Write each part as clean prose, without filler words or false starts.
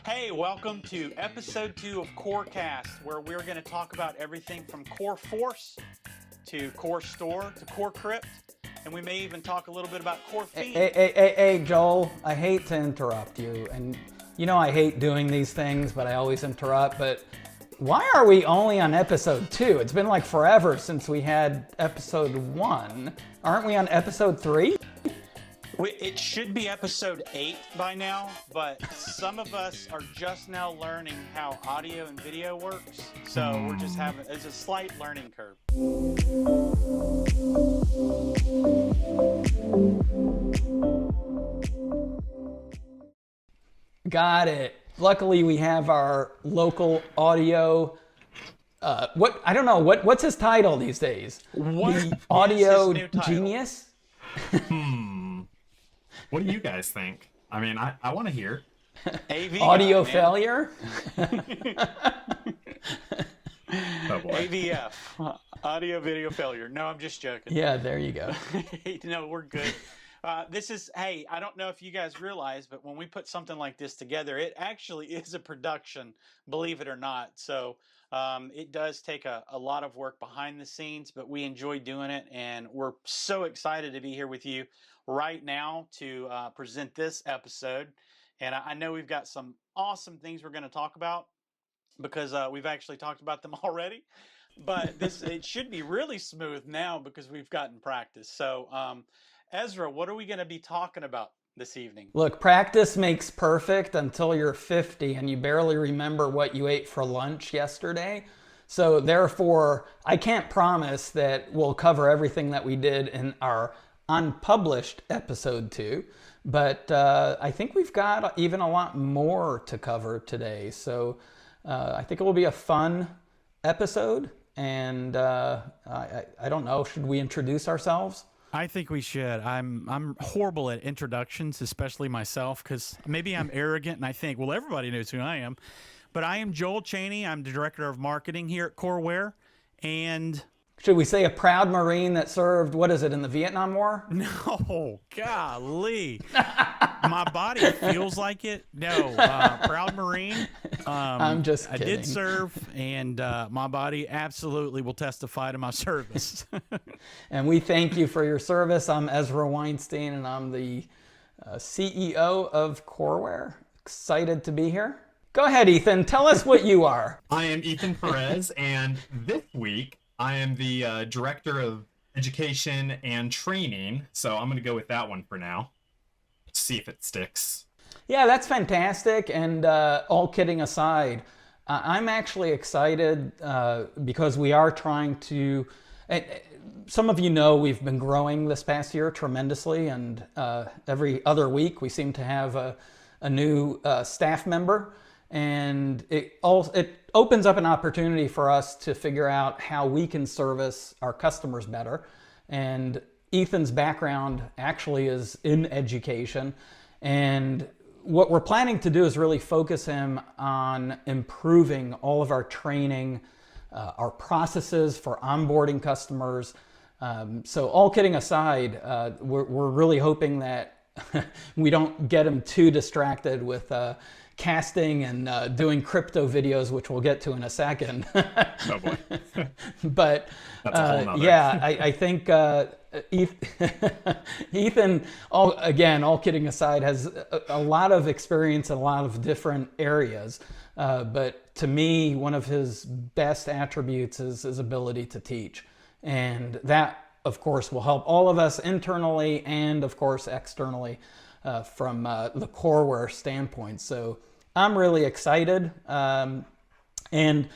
Hey, welcome to episode 2 of coreCAST, where we're going to talk about everything from coreFORCE to coreStore to coreCRYPT, and we may even talk a little bit about coreFFEINE. Hey, Joel, I hate to interrupt you, and you know I hate doing these things, but I always interrupt, but why are we only on episode 2? It's been like forever since we had episode 1. Aren't we on episode 3? It should be episode 8 by now, but some of us are just now learning how audio and video works, so we're just having, it's a slight learning curve. Got it. Luckily, we have our local audio. I don't know what's his title these days. The audio genius. What do you guys think? I mean, I want to hear. AV Audio failure. Oh boy. AVF, audio video failure. No, I'm just joking. Yeah, there you go. No, we're good. Hey, I don't know if you guys realize, but when we put something like this together, it actually is a production, believe it or not. So it does take a lot of work behind the scenes, but we enjoy doing it, and we're so excited to be here with you right now to present this episode. And I know we've got some awesome things we're going to talk about because we've actually talked about them already. But it should be really smooth now because we've gotten practice. So Ezra, what are we going to be talking about this evening? Look, practice makes perfect until you're 50 and you barely remember what you ate for lunch yesterday. So therefore, I can't promise that we'll cover everything that we did in our unpublished episode 2, but I think we've got even a lot more to cover today. So I think it will be a fun episode, and I don't know, should we introduce ourselves? I think we should. I'm horrible at introductions, especially myself, because maybe I'm arrogant and I think, well, everybody knows who I am. But I am Joel Cheney. I'm the Director of Marketing here at Coreware. And should we say a proud Marine that served, what is it, in the Vietnam War? no, golly. My body feels like it. No, proud Marine. I'm just kidding. I did serve, and my body absolutely will testify to my service. And we thank you for your service. I'm Ezra Weinstein, and I'm the CEO of Coreware. Excited to be here. Go ahead, Ethan. Tell us what you are. I am Ethan Perez, and this week I am the Director of Education and Training, so I'm going to go with that one for now. See if it sticks. Yeah, that's fantastic. And all kidding aside, I'm actually excited because we are trying to, some of you know we've been growing this past year tremendously, and every other week we seem to have a new staff member, and it opens up an opportunity for us to figure out how we can service our customers better. And Ethan's background actually is in education, and what we're planning to do is really focus him on improving all of our training, our processes for onboarding customers. So all kidding aside, we're really hoping that we don't get him too distracted with casting and doing crypto videos, which we'll get to in a second. Oh boy. But that's a whole nother. Yeah, I think Ethan, all kidding aside, has a lot of experience in a lot of different areas. But to me, one of his best attributes is his ability to teach. And that, of course, will help all of us internally and, of course, externally from the Coreware standpoint. So I'm really excited. And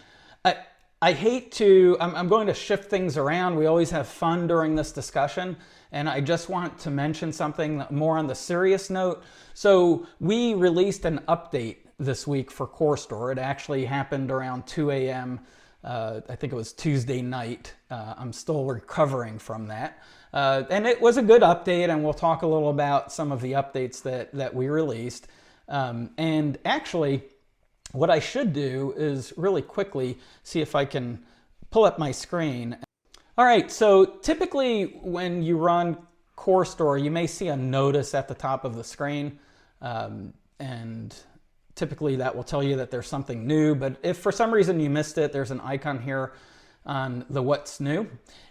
I hate to, I'm going to shift things around. We always have fun during this discussion, and I just want to mention something more on the serious note. So we released an update this week for CoreStore. It actually happened around 2 a.m. I think it was Tuesday night. I'm still recovering from that. And it was a good update, and we'll talk a little about some of the updates that we released. And actually, what I should do is really quickly see if I can pull up my screen. All right, so typically when you run CoreStore, you may see a notice at the top of the screen. And typically that will tell you that there's something new, but if for some reason you missed it, there's an icon here on the what's new.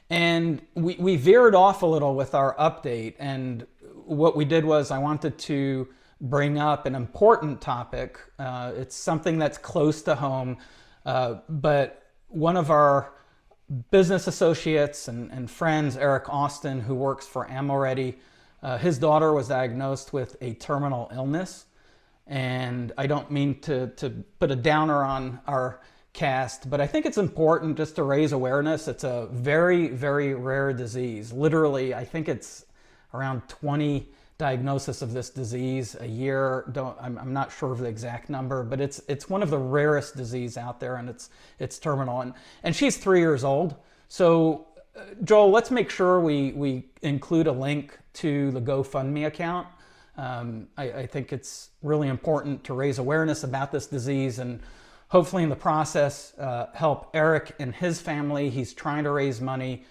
And we veered off a little with our update, and what we did was I wanted to bring up an important topic. It's something that's close to home, but one of our business associates and friends, Eric Austin, who works for Ammoseek, his daughter was diagnosed with a terminal illness. And I don't mean to put a downer on our cast, but I think it's important just to raise awareness. It's a very, very rare disease. Literally, I think it's around 20 diagnoses of this disease a year. I'm not sure of the exact number, but it's one of the rarest disease out there, and it's terminal. And she's 3 years old. So Joel, let's make sure we include a link to the GoFundMe account. I think it's really important to raise awareness about this disease, and hopefully in the process help Eric and his family. He's trying to raise money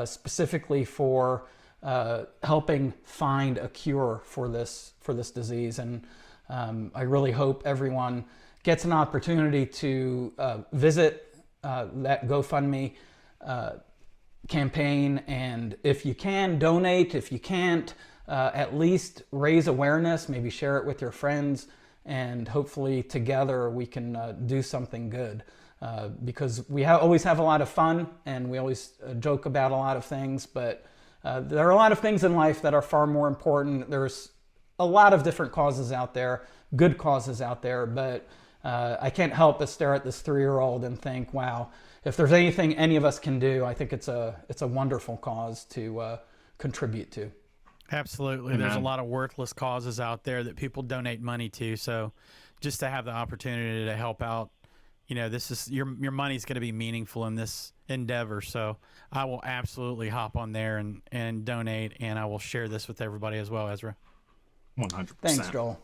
specifically for helping find a cure for this disease. And I really hope everyone gets an opportunity to visit that GoFundMe campaign, and if you can, donate. If you can't, at least raise awareness, maybe share it with your friends, and hopefully together we can do something good, because we always have a lot of fun, and we always joke about a lot of things, but there are a lot of things in life that are far more important. There's a lot of different causes out there, good causes out there, but I can't help but stare at this 3-year-old and think, wow, if there's anything any of us can do, I think it's a wonderful cause to contribute to. Absolutely. Amen. There's a lot of worthless causes out there that people donate money to. So just to have the opportunity to help out, this is your money's going to be meaningful in this endeavor. So I will absolutely hop on there and donate, and I will share this with everybody as well, Ezra. 100%. Thanks, Joel.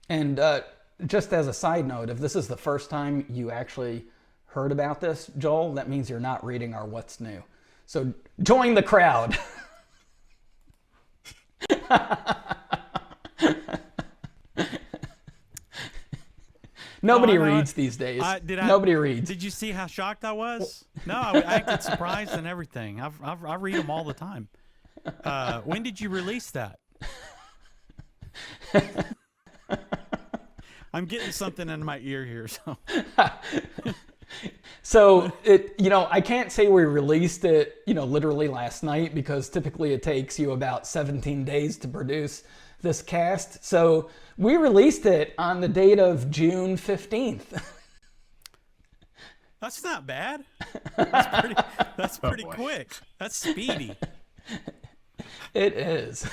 And just as a side note, if this is the first time you actually heard about this, Joel, that means you're not reading our What's New. So join the crowd. Nobody reads these days. Nobody reads. Did you see how shocked I was? No, I acted surprised and everything. I read them all the time. When did you release that? I'm getting something in my ear here. So I can't say we released it, literally last night, because typically it takes you about 17 days to produce this cast. So we released it on the date of June 15th. That's not bad. That's pretty quick. That's speedy. It is.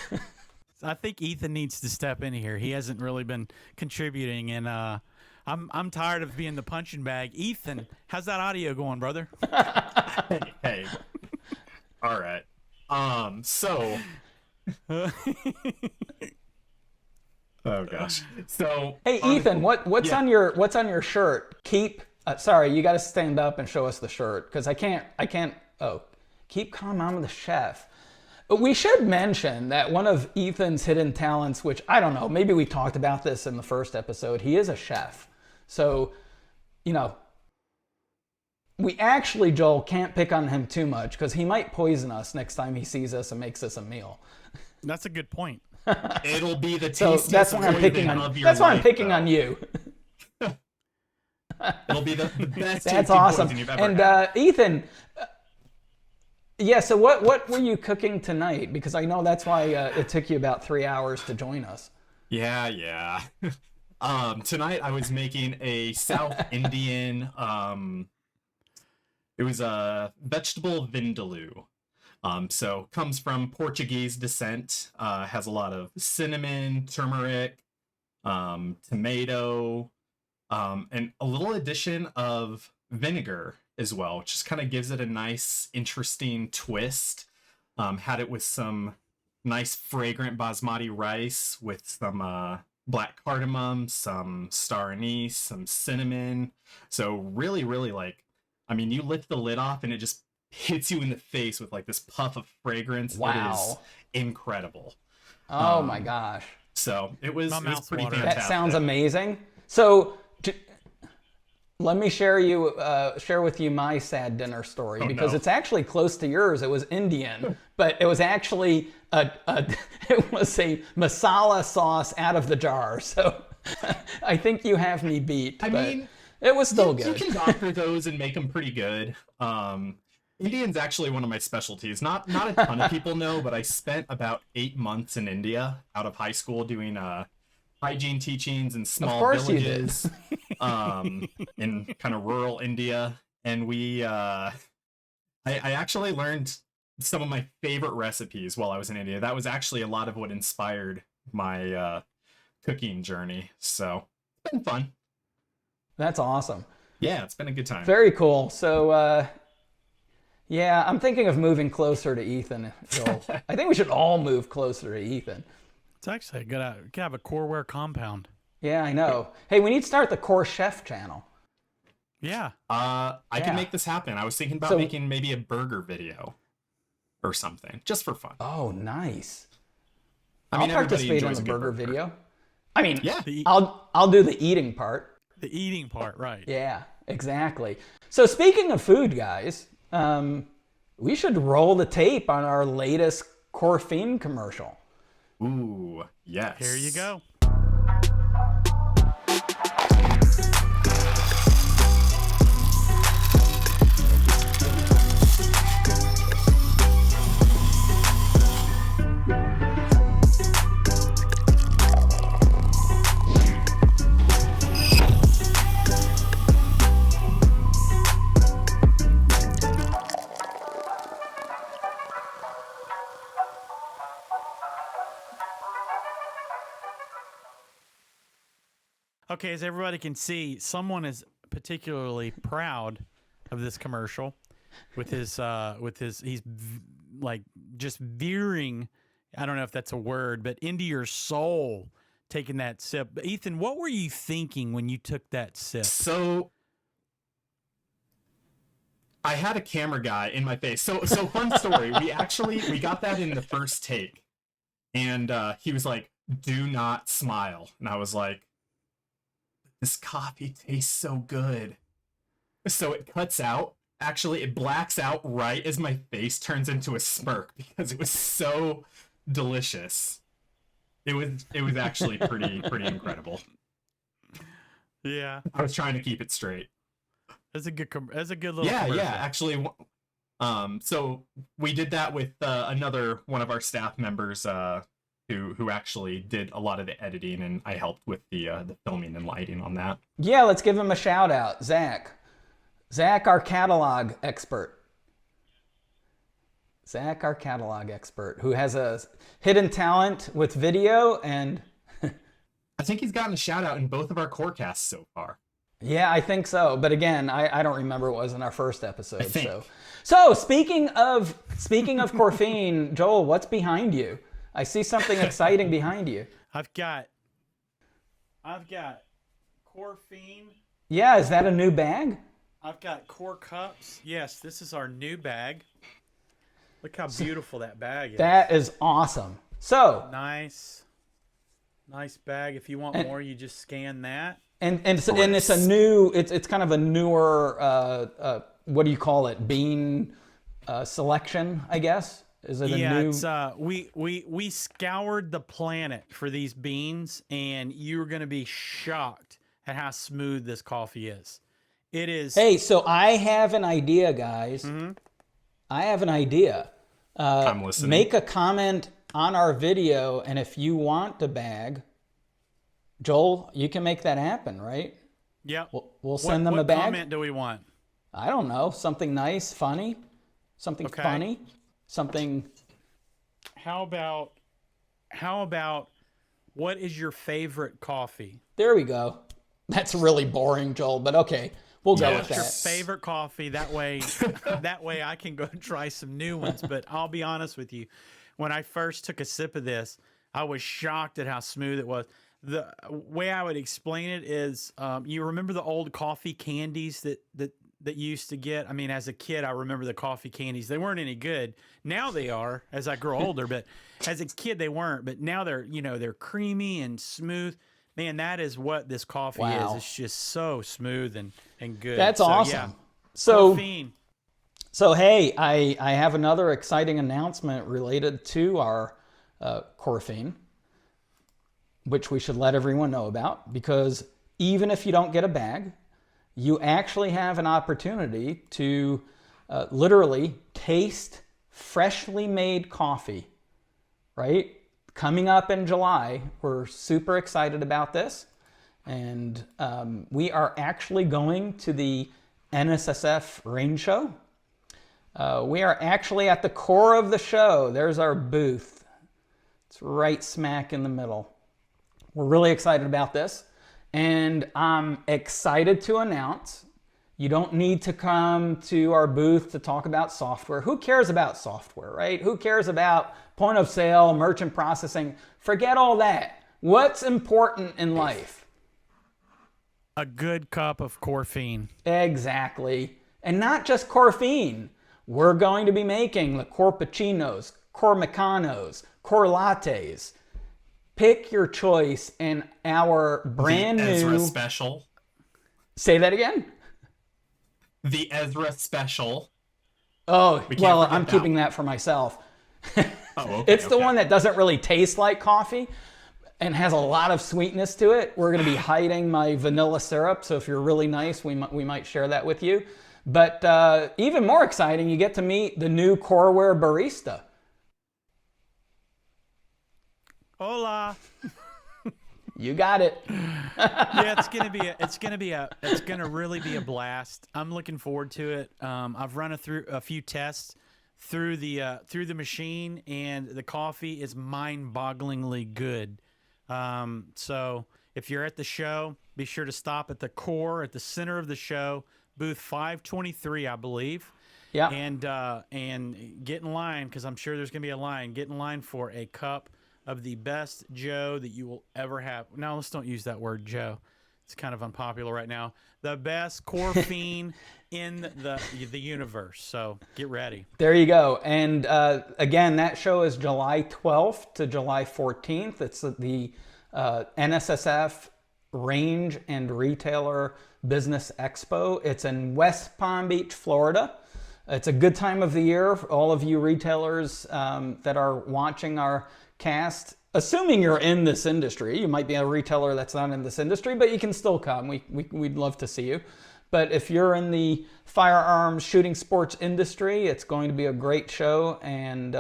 I think Ethan needs to step in here. He hasn't really been contributing, and I'm tired of being the punching bag. Ethan, how's that audio going, brother? Hey. All right. So. Oh gosh. So. Hey, Ethan, what's on your shirt? Sorry, you got to stand up and show us the shirt, because I can't. Oh, keep calm. I'm the chef. We should mention that one of Ethan's hidden talents, which I don't know, maybe we talked about this in the first episode, he is a chef. So, we actually, Joel, can't pick on him too much, because he might poison us next time he sees us and makes us a meal. That's a good point. It'll be the so tastiest that's why I'm picking on. That's why I'm picking on you. It'll be the best. That's awesome. You've ever and had. Ethan. Yeah, so what were you cooking tonight? Because I know that's why it took you about 3 hours to join us. Yeah. Tonight I was making a South Indian. It was a vegetable vindaloo. So comes from Portuguese descent. Has a lot of cinnamon, turmeric, tomato, and a little addition of vinegar as well, which just kind of gives it a nice, interesting twist. Had it with some nice, fragrant basmati rice with some black cardamom, some star anise, some cinnamon. So really, really you lift the lid off and it just hits you in the face with this puff of fragrance. Wow. It is incredible. Oh my gosh. So it was mouth's pretty watering. fantastic. That sounds amazing. So let me share with you my sad dinner story because no. it's actually close to yours. It was Indian, but it was actually it was a masala sauce out of the jar. So I think you have me beat. I mean, it was still good. You can doctor those and make them pretty good. Indian's actually one of my specialties. Not a ton of people know, but I spent about 8 months in India out of high school doing hygiene teachings in small villages in kind of rural India. And I actually learned some of my favorite recipes while I was in India. That was actually a lot of what inspired my cooking journey. So it's been fun. That's awesome. Yeah, it's been a good time. Very cool. So yeah, I'm thinking of moving closer to Ethan, Joel. I think we should all move closer to Ethan. It's actually good. You have a Coreware compound. Yeah, I know. Hey, we need to start the coreCHEF channel. Yeah. I can make this happen. I was thinking about making maybe a burger video or something, just for fun. Oh, nice. I mean, I'll participate in enjoys the a good burger video. I mean, yeah. I'll do the eating part. The eating part, right. Yeah, exactly. So speaking of food, guys, we should roll the tape on our latest coreFFEINE commercial. Ooh, yes. Here you go. Okay, as everybody can see, someone is particularly proud of this commercial with his like just veering, I don't know if that's a word, but into your soul, taking that sip. But Ethan, what were you thinking when you took that sip? So I had a camera guy in my face. So fun story. We got that in the first take. And he was like, "Do not smile." And I was like, this coffee tastes so good. So it cuts out. Actually, it blacks out right as my face turns into a smirk because it was so delicious. It was actually pretty incredible. Yeah, I was trying to keep it straight. That's a good little Yeah, commercial. actually, so we did that with another one of our staff members who actually did a lot of the editing, and I helped with the filming and lighting on that. Yeah, let's give him a shout out. Zach, our catalog expert. Zach, our catalog expert, who has a hidden talent with video, and I think he's gotten a shout out in both of our corecasts so far. yeah, I think so. But again, I don't remember what was in our first episode. So speaking of coreFFEINE, Joel, what's behind you? I see something exciting behind you. I've got coreFFEINE. Yeah, is that a new bag? I've got core cups. Yes, this is our new bag. Look how beautiful that bag is. That is awesome. So nice bag. If you want more, you just scan that. And it's a new. It's kind of a newer. What do you call it? Bean selection, I guess. Is it a new? It's we scoured the planet for these beans, and you're going to be shocked at how smooth this coffee is. It is. Hey, so I have an idea, guys. Mm-hmm. I have an idea. I'm listening. Make a comment on our video, and if you want the bag, Joel, you can make that happen, right? Yeah. We'll send them a bag. What comment do we want? I don't know. Something nice, funny, something funny. Something. How about what is your favorite coffee? There we go. That's really boring, Joel, but okay. We'll go with that. Your favorite coffee. That way I can go try some new ones. But I'll be honest with you. When I first took a sip of this, I was shocked at how smooth it was. The way I would explain it is, you remember the old coffee candies that that you used to get? I mean, as a kid, I remember the coffee candies. They weren't any good. Now they are as I grow older, but as a kid they weren't. But now they're, they're creamy and smooth. Man, that is what this coffee is. It's just so smooth and good. That's awesome. Yeah. So, hey, I have another exciting announcement related to our coreFFEINE, which we should let everyone know about, because even if you don't get a bag, you actually have an opportunity to literally taste freshly made coffee, right? Coming up in July, we're super excited about this. And we are actually going to the NSSF Rain Show. We are actually at the core of the show. There's our booth. It's right smack in the middle. We're really excited about this. And I'm excited to announce you don't need to come to our booth to talk about software. Who cares about software, right? Who cares about point of sale, merchant processing? Forget all that. What's important in life? A good cup of coreFFEINE. Exactly. And not just coreFFEINE. We're going to be making the corePuccinos, coreMecanos, corelattes. Pick your choice, and our brand new Ezra special. Say that again? The Ezra special. Oh, well, I'm keeping that for myself. It's the one that doesn't really taste like coffee and has a lot of sweetness to it. We're going to be hiding my vanilla syrup, so if you're really nice, we might share that with you. But even more exciting, you get to meet the new Coreware barista. Hola. You got it. Yeah, it's gonna really be a blast. I'm looking forward to it. I've run through a few tests through the machine, and the coffee is mind-bogglingly good. So if you're at the show, be sure to stop at the core at the center of the show, booth 523, I believe. Yeah. And get in line, because I'm sure there's gonna be a line. Get in line for a cup of the best Joe that you will ever have. Now, let's don't use that word Joe. It's kind of unpopular right now. The best coreFFEINE in the universe. So get ready. There you go. And again, that show is July 12th to July 14th. It's the NSSF Range and Retailer Business Expo. It's in West Palm Beach, Florida. It's a good time of the year for all of you retailers that are watching our cast. Assuming you're in this industry, you might be a retailer that's not in this industry, but you can still come. We'd love to see you. But if you're in the firearms shooting sports industry, it's going to be a great show. And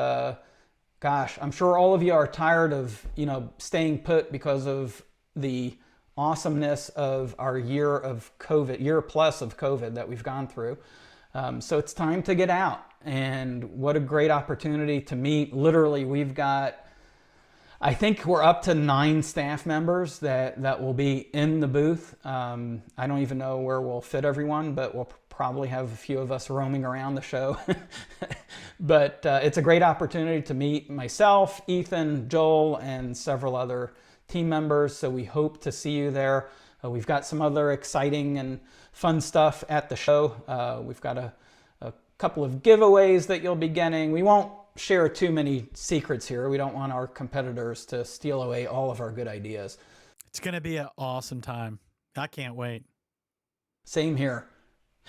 gosh, I'm sure all of you are tired of staying put because of the awesomeness of our year plus of COVID that we've gone through. So it's time to get out. And what a great opportunity to meet. Literally, we've got, I think we're up to 9 staff members that will be in the booth. I don't even know where we'll fit everyone, but we'll probably have a few of us roaming around the show. But it's a great opportunity to meet myself, Ethan, Joel, and several other team members. So we hope to see you there. We've got some other exciting and fun stuff at the show. We've got a couple of giveaways that you'll be getting. We won't share too many secrets here. We don't want our competitors to steal away all of our good ideas. It's going to be an awesome time. I can't wait. Same here.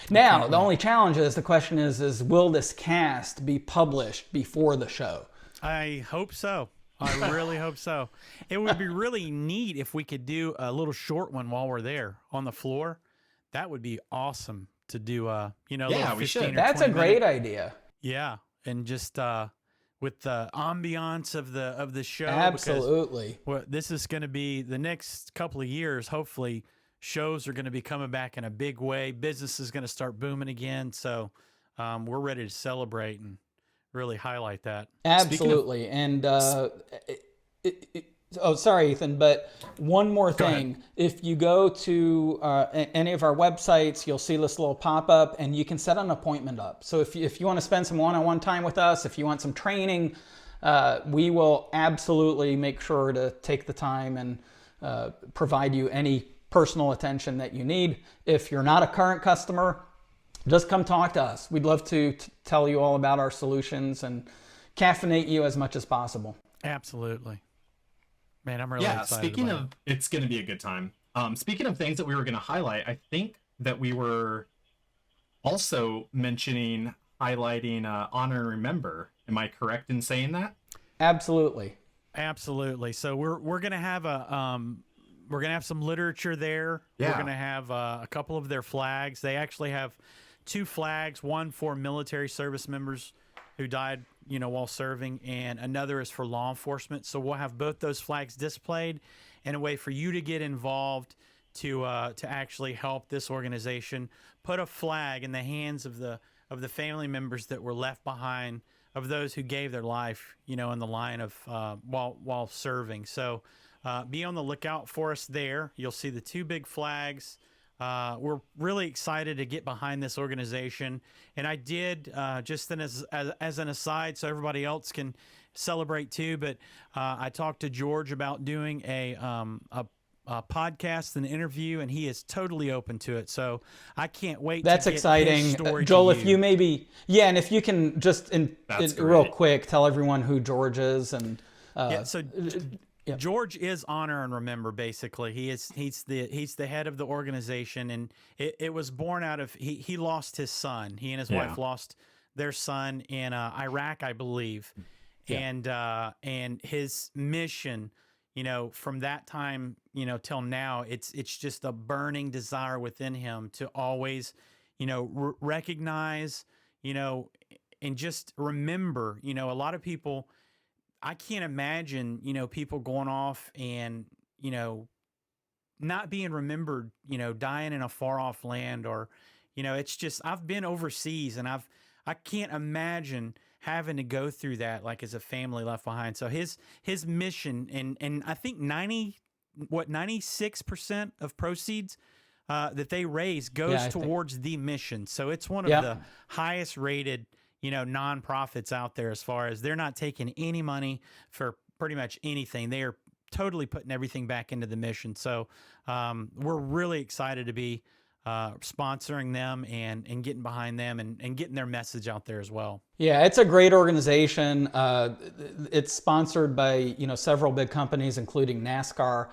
Now, the only challenge is, the question is will this cast be published before the show? I hope so. I really hope so. It would be really neat if we could do a little short one while we're there on the floor. That would be awesome to do, yeah, we should. That's a great idea. Yeah. And just with the ambiance of the show. Absolutely. Because, this is going to be the next couple of years. Hopefully, shows are going to be coming back in a big way. Business is going to start booming again. So we're ready to celebrate and really highlight that. Absolutely. Oh, sorry, Ethan, but one more thing. If you go to any of our websites, you'll see this little pop-up, and you can set an appointment up. So if you want to spend some one-on-one time with us, if you want some training, we will absolutely make sure to take the time and provide you any personal attention that you need. If you're not a current customer, just come talk to us. We'd love to tell you all about our solutions and caffeinate you as much as possible. Absolutely. Man, I'm really excited. Speaking of, it's going to be a good time. Speaking of things that we were going to highlight, I think that we were also highlighting Honor and Remember. Am I correct in saying that? Absolutely. Absolutely. So we're going to have we're going to have some literature there. Yeah. We're going to have a couple of their flags. They actually have 2 flags, one for military service members who died, while serving, and another is for law enforcement. So we'll have both those flags displayed in a way for you to get involved to actually help this organization put a flag in the hands of the family members that were left behind, of those who gave their life, in the line of while serving. So be on the lookout for us there. You'll see the 2 big flags. We're really excited to get behind this organization, and I did just as an aside, so everybody else can celebrate too. But I talked to George about doing a podcast and interview, and he is totally open to it. So I can't wait. That's to get exciting, his story Joel. to If you maybe, and if you can just real quick tell everyone who George is and. Yeah. George is Honor and Remember. Basically, he's the head of the organization, and it was born out of he lost his son. He and his wife lost their son in Iraq, I believe, and his mission, from that time, till now, it's just a burning desire within him to always, recognize, and just remember. A lot of people. I can't imagine, people going off and, not being remembered, dying in a far off land, or, it's just, I've been overseas, and I can't imagine having to go through that, like, as a family left behind. So his mission, and I think 96% of proceeds that they raise goes towards the mission. So it's one of the highest rated nonprofits out there, as far as they're not taking any money for pretty much anything. They are totally putting everything back into the mission. So we're really excited to be sponsoring them and getting behind them and getting their message out there as well. Yeah, it's a great organization. It's sponsored by, several big companies, including NASCAR.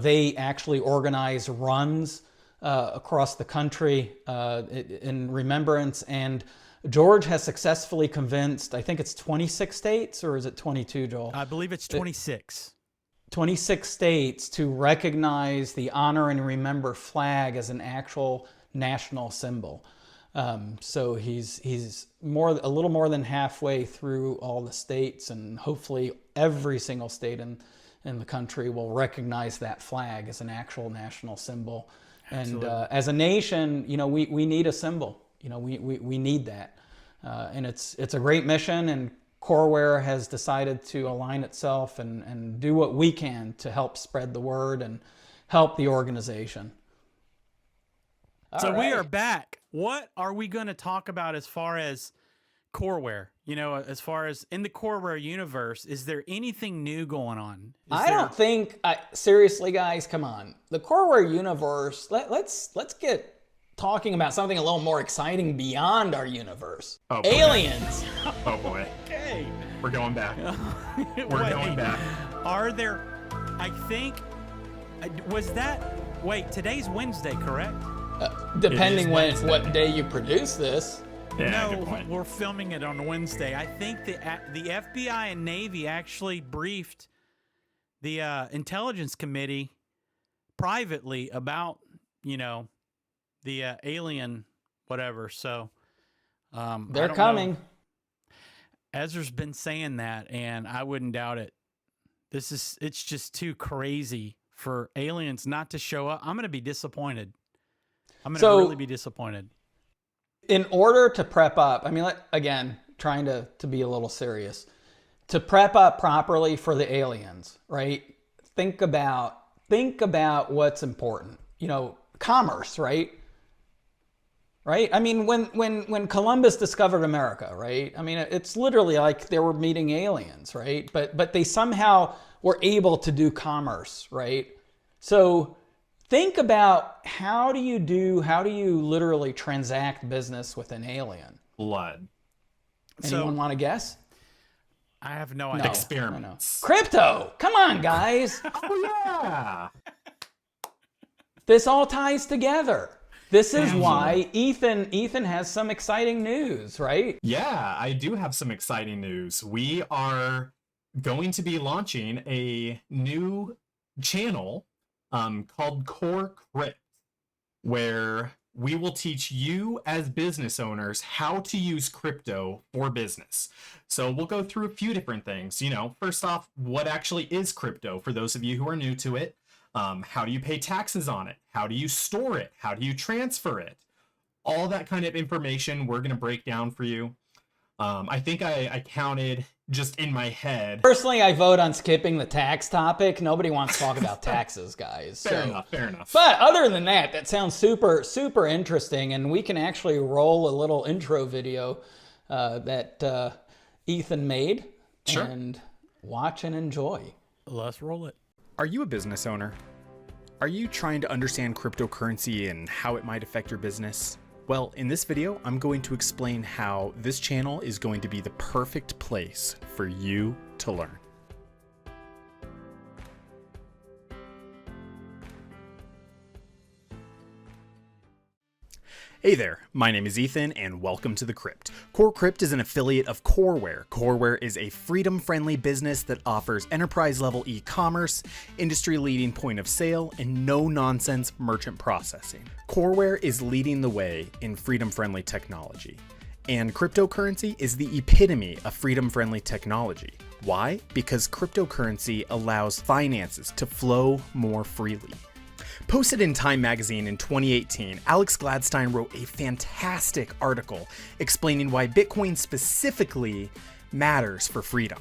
They actually organize runs across the country in remembrance, and George has successfully convinced, I think it's 26 states, or is it 22, Joel? I believe it's 26. 26 states to recognize the Honor and Remember flag as an actual national symbol. So he's a little more than halfway through all the states, and hopefully every single state in the country will recognize that flag as an actual national symbol. Absolutely. And as a nation, we need a symbol. We need that. And it's a great mission, and Coreware has decided to align itself and do what we can to help spread the word and help the organization. So we are back. What are we going to talk about as far as Coreware? As far as in the Coreware universe, is there anything new going on? Don't think, seriously, guys, come on. The Coreware universe, let's get talking about something a little more exciting beyond our universe. Oh, boy. Aliens. Oh boy. Okay. We're going back. Going back. Are there, I think, today's Wednesday, correct? Depending what day you produce this. Yeah, no, we're filming it on Wednesday. I think the FBI and Navy actually briefed the Intelligence Committee privately about, the alien whatever. So they're coming. Ezra's been saying that, and I wouldn't doubt it. It's just too crazy for aliens not to show up. I'm going to be disappointed. I'm going to really be disappointed. In order to prep up, again, trying to be a little serious, to prep up properly for the aliens, right? Think about what's important. Commerce, right? Right? When Columbus discovered America, right? It's literally like they were meeting aliens, right? But they somehow were able to do commerce, right? So think about how do you literally transact business with an alien? Blood. Anyone want to guess? I have no idea. Experiments. Crypto. Come on, guys. Oh, yeah. This all ties together. This is why Ethan has some exciting news, right? Yeah, I do have some exciting news. We are going to be launching a new channel called coreCHEF, where we will teach you as business owners how to use crypto for business. So we'll go through a few different things. First off, what actually is crypto for those of you who are new to it? How do you pay taxes on it? How do you store it? How do you transfer it? All that kind of information we're going to break down for you. I think I counted just in my head. Personally, I vote on skipping the tax topic. Nobody wants to talk about taxes, guys. Fair enough. But other than that, that sounds super, super interesting. And we can actually roll a little intro video that Ethan made. Sure. And watch and enjoy. Let's roll it. Are you a business owner? Are you trying to understand cryptocurrency and how it might affect your business? Well, in this video, I'm going to explain how this channel is going to be the perfect place for you to learn. Hey there, my name is Ethan and welcome to the Crypt. coreCHEF is an affiliate of Coreware. Coreware is a freedom-friendly business that offers enterprise-level e-commerce, industry-leading point of sale, and no-nonsense merchant processing. Coreware is leading the way in freedom-friendly technology, and cryptocurrency is the epitome of freedom-friendly technology. Why? Because cryptocurrency allows finances to flow more freely. Posted in Time magazine in 2018, Alex Gladstein wrote a fantastic article explaining why Bitcoin specifically matters for freedom.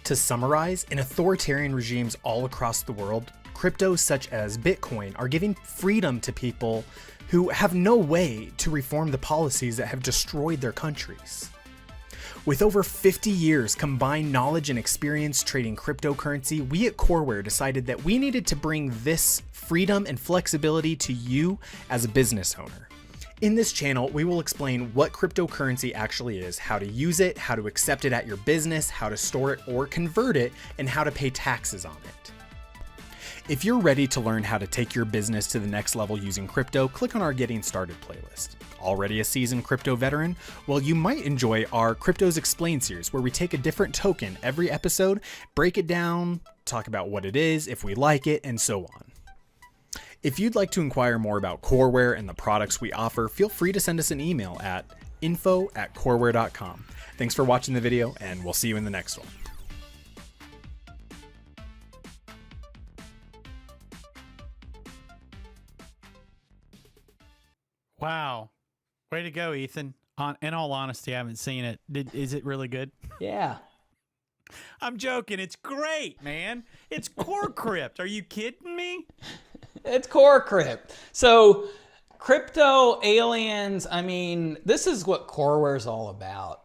To summarize, in authoritarian regimes all across the world, cryptos such as Bitcoin are giving freedom to people who have no way to reform the policies that have destroyed their countries. With over 50 years combined knowledge and experience trading cryptocurrency, we at Coreware decided that we needed to bring this freedom and flexibility to you as a business owner. In this channel, we will explain what cryptocurrency actually is, how to use it, how to accept it at your business, how to store it or convert it, and how to pay taxes on it. If you're ready to learn how to take your business to the next level using crypto, click on our Getting Started playlist. Already a seasoned crypto veteran? Well, you might enjoy our Cryptos Explained series, where we take a different token every episode, break it down, talk about what it is, if we like it, and so on. If you'd like to inquire more about Coreware and the products we offer, feel free to send us an email at info@coreware.com. Thanks for watching the video, and we'll see you in the next one. Wow. Way to go, Ethan. In all honesty, I haven't seen it. Is it really good? Yeah. I'm joking. It's great, man. It's coreCHEF. Are you kidding me? It's coreCHEF. So crypto aliens, I mean, this is what Coreware is all about.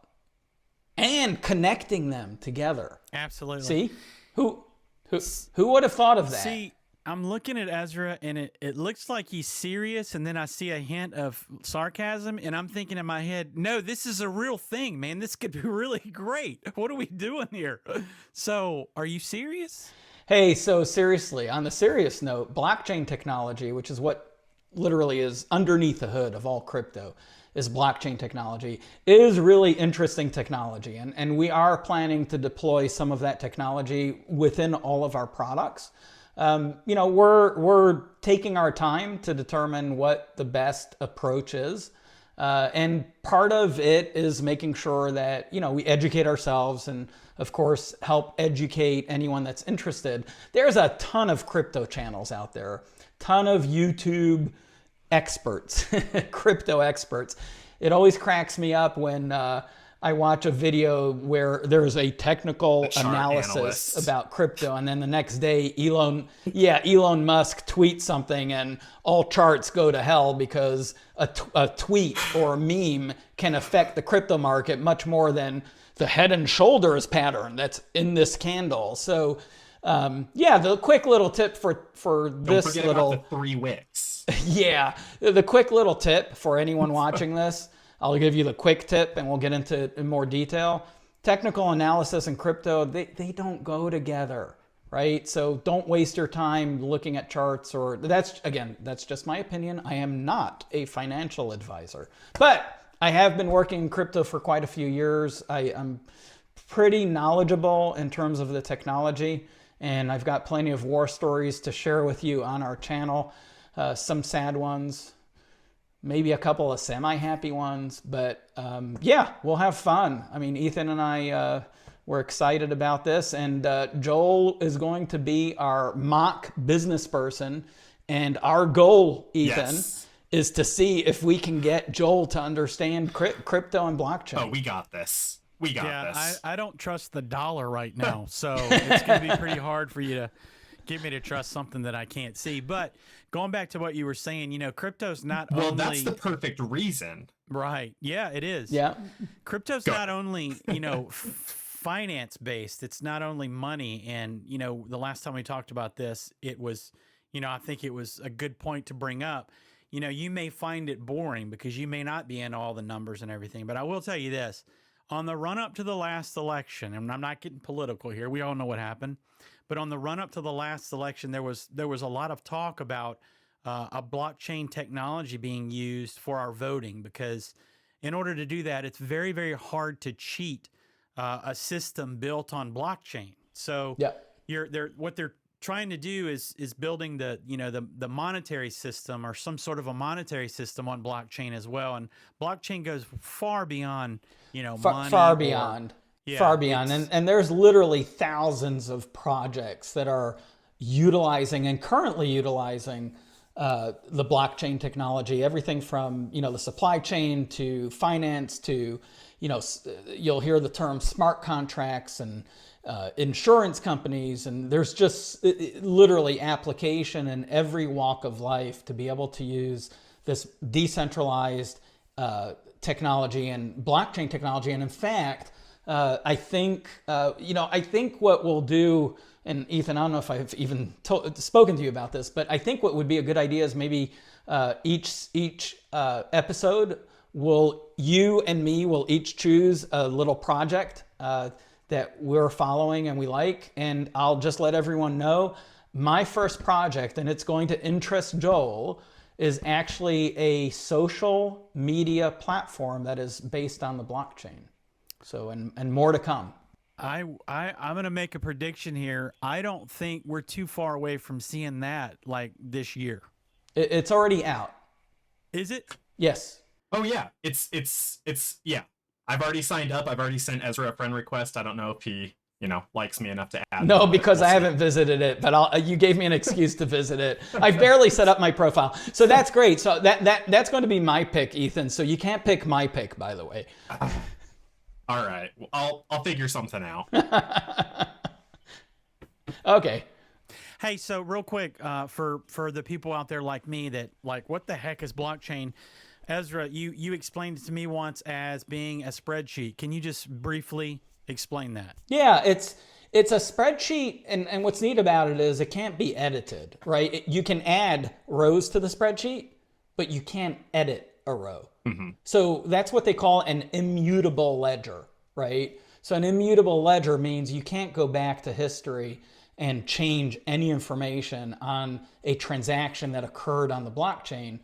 And connecting them together. Absolutely. See? Who would have thought of that? See, I'm looking at Ezra, and it looks like he's serious, and then I see a hint of sarcasm, and I'm thinking in my head, no, this is a real thing, man. This could be really great. What are we doing here? So, are you serious? Hey, so seriously, on the serious note, blockchain technology, which is what literally is underneath the hood of all crypto, is blockchain technology, is really interesting technology. And we are planning to deploy some of that technology within all of our products. We're taking our time to determine what the best approach is. And part of it is making sure that, we educate ourselves and, of course, help educate anyone that's interested. There's a ton of crypto channels out there, ton of YouTube experts, crypto experts. It always cracks me up when I watch a video where there's a technical analysis about crypto, and then the next day Elon Musk tweets something and all charts go to hell because a tweet or a meme can affect the crypto market much more than the head and shoulders pattern that's in this candle. So Yeah, the quick little tip for Don't this forget little about the 3 wicks. yeah, the quick little tip for anyone watching this, I'll give you the quick tip and we'll get into it in more detail. Technical analysis and crypto, they don't go together, right? So don't waste your time looking at charts or that's just my opinion. I am not a financial advisor, but I have been working in crypto for quite a few years. I'm pretty knowledgeable in terms of the technology, and I've got plenty of war stories to share with you on our channel. Some sad ones, maybe a couple of semi-happy ones, but yeah, we'll have fun. I mean, Ethan and I, we're excited about this, and Joel is going to be our mock business person, and our goal, Ethan, is to see if we can get Joel to understand crypto and blockchain. Oh, we got this. We got this. I don't trust the dollar right now, so it's going to be pretty hard for you to get me to trust something that I can't see. But going back to what you were saying, you know, crypto's not only... Well, that's the perfect reason. Right. Yeah, it is. Yeah. Crypto's not only, you know, finance-based. It's not only money. And, you know, the last time we talked about this, it was, you know, I think it was a good point to bring up. You know, you may find it boring because you may not be in all the numbers and everything. But I will tell you this. On the run-up to the last election, and I'm not getting political here. We all know what happened. But on the run-up to the last election, there was a lot of talk about a blockchain technology being used for our voting, because in order to do that, it's very, very hard to cheat a system built on blockchain. So what they're trying to do is building the monetary system or some sort of a monetary system on blockchain as well. And blockchain goes far beyond, you know, money. Far beyond. Yeah, far beyond. And there's literally thousands of projects that are utilizing and currently utilizing the blockchain technology, everything from, you know, the supply chain to finance to, you know, you'll hear the term smart contracts and insurance companies. And there's just literally application in every walk of life to be able to use this decentralized technology and blockchain technology. And in fact, I think what we'll do, and Ethan, I don't know if I've even spoken to you about this, but I think what would be a good idea is maybe each episode, you and me will each choose a little project that we're following and we like, and I'll just let everyone know my first project, and it's going to interest Joel, is actually a social media platform that is based on the blockchain. So, and more to come. I'm going to make a prediction here. I don't think we're too far away from seeing that like this year. It's already out. Is it? Yes. Oh yeah. It's yeah. I've already signed up. I've already sent Ezra a friend request. I don't know if he, you know, likes me enough to add. No, because I haven't visited it, but you gave me an excuse to visit it. I've barely set up my profile. So that's great. So that's going to be my pick, Ethan. So you can't pick my pick, by the way. All right, I'll figure something out. Okay. Hey, so real quick, for the people out there like me that like, what the heck is blockchain? Ezra, you explained it to me once as being a spreadsheet. Can you just briefly explain that? Yeah, it's a spreadsheet, and what's neat about it is it can't be edited, right? You can add rows to the spreadsheet, but you can't edit a row. Mm-hmm. So that's what they call an immutable ledger, right? So an immutable ledger means you can't go back to history and change any information on a transaction that occurred on the blockchain.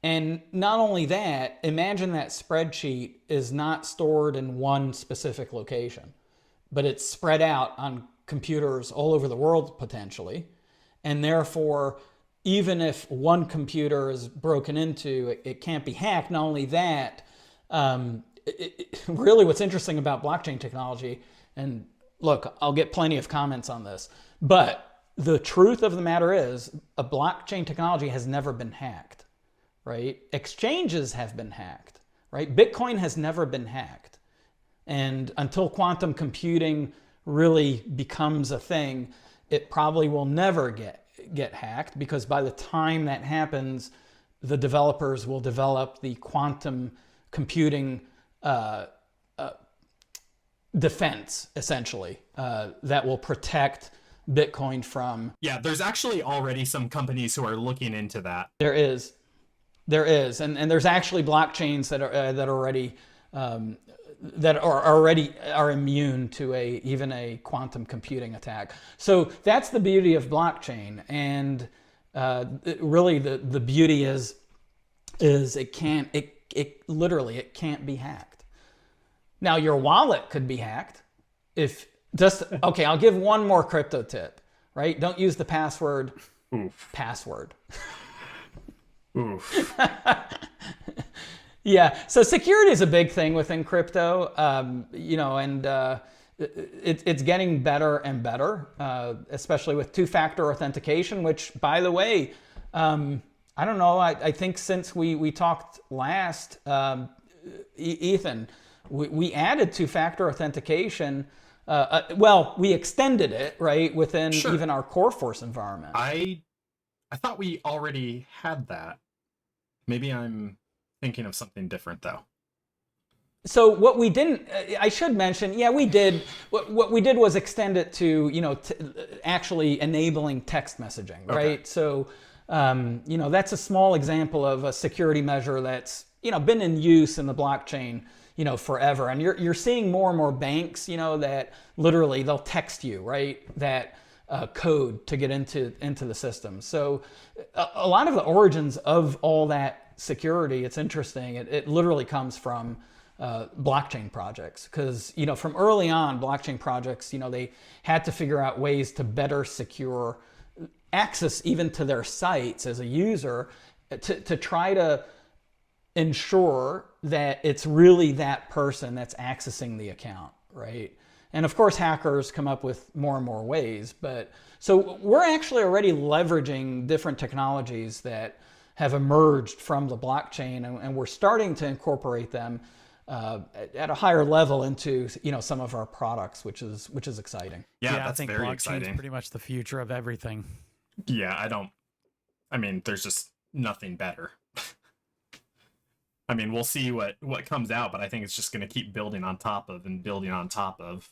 And not only that, imagine that spreadsheet is not stored in one specific location, but it's spread out on computers all over the world potentially. And therefore, even if one computer is broken into, it can't be hacked. Not only that, really what's interesting about blockchain technology, and look, I'll get plenty of comments on this, but the truth of the matter is a blockchain technology has never been hacked, right? Exchanges have been hacked, right? Bitcoin has never been hacked. And until quantum computing really becomes a thing, it probably will never get hacked, because by the time that happens, the developers will develop the quantum computing defense, essentially, that will protect Bitcoin from. Yeah, there's actually already some companies who are looking into that. There is, and there's actually blockchains that are immune to even a quantum computing attack. So that's the beauty of blockchain, and really the beauty is it literally can't be hacked. Now your wallet could be hacked if okay. I'll give one more crypto tip. Right? Don't use the password. Oof. Password. Oof. Yeah. So security is a big thing within crypto, and it's getting better and better, especially with two-factor authentication. Which, by the way, I don't know. I think since we talked last, Ethan, we added two-factor authentication. We extended it, right, within even our coreFORCE environment. I thought we already had that. Maybe I'm thinking of something different, though. So what we didn't, I should mention, yeah, we did. What we did was extend it to, actually enabling text messaging, right? Okay. So, that's a small example of a security measure that's, been in use in the blockchain, forever. And you're seeing more and more banks, that literally they'll text you, right, that code to get into the system. So a lot of the origins of all that security, it's interesting. It literally comes from blockchain projects, because from early on, blockchain projects, they had to figure out ways to better secure access even to their sites as a user, to try to ensure that it's really that person that's accessing the account, right? And of course, hackers come up with more and more ways, but so we're actually already leveraging different technologies that have emerged from the blockchain, and we're starting to incorporate them at a higher level into some of our products, which is exciting. Yeah, I that's think very blockchain's exciting. pretty much the future of everything. Yeah, there's just nothing better. We'll see what comes out, but I think it's just going to keep building on top of and building on top of.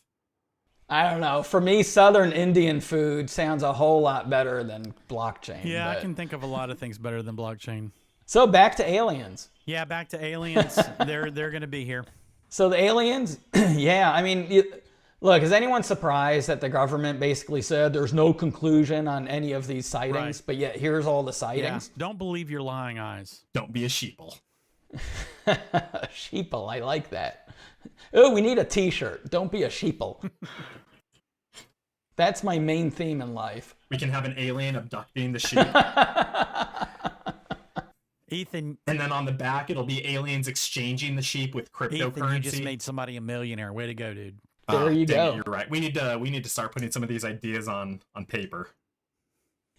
I don't know. For me, Southern Indian food sounds a whole lot better than blockchain. Yeah, I can think of a lot of things better than blockchain. So back to aliens. Yeah, back to aliens. They're going to be here. So the aliens, yeah. Look, is anyone surprised that the government basically said there's no conclusion on any of these sightings, right, but yet here's all the sightings? Yeah. Don't believe your lying eyes. Don't be a sheeple. Sheeple, I like that. Oh, we need a t-shirt. Don't be a sheeple. That's my main theme in life. We can have an alien abducting the sheep. Ethan. And then on the back, it'll be aliens exchanging the sheep with cryptocurrency. Ethan, you just made somebody a millionaire. Way to go, dude. There you go. You're right. We need to start putting some of these ideas on paper.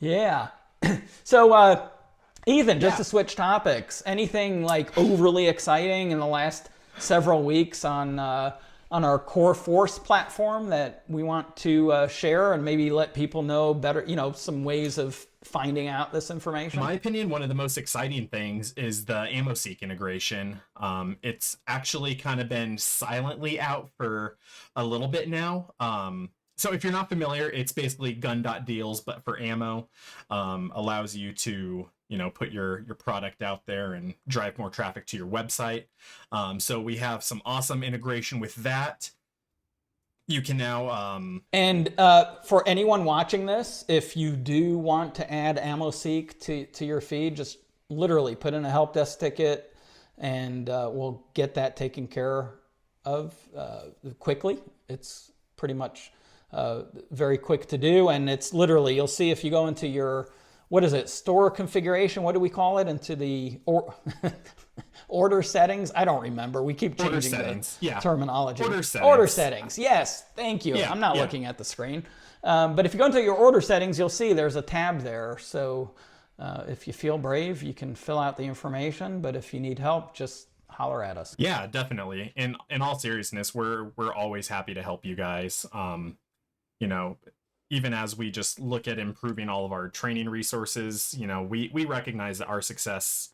Yeah. So, Ethan, just to switch topics, anything like overly exciting in the last several weeks on our coreFORCE platform that we want to share and maybe let people know better, some ways of finding out this information? In my opinion, one of the most exciting things is the Ammoseek integration. It's actually kind of been silently out for a little bit now. So if you're not familiar, it's basically gun.deals, but for ammo. Allows you to put your product out there and drive more traffic to your website. So we have some awesome integration with that. You can now... And for anyone watching this, if you do want to add Ammoseek to your feed, just literally put in a help desk ticket and we'll get that taken care of quickly. It's pretty much very quick to do. And it's literally, you'll see if you go into your... What is it? Store configuration? What do we call it? Into the order settings? I don't remember. We keep changing the terminology. Order settings. Yes. Thank you. I'm not looking at the screen. But if you go into your order settings, you'll see there's a tab there. So if you feel brave, you can fill out the information. But if you need help, just holler at us. Yeah, definitely. In all seriousness, we're always happy to help you guys. Even as we just look at improving all of our training resources, we recognize that our success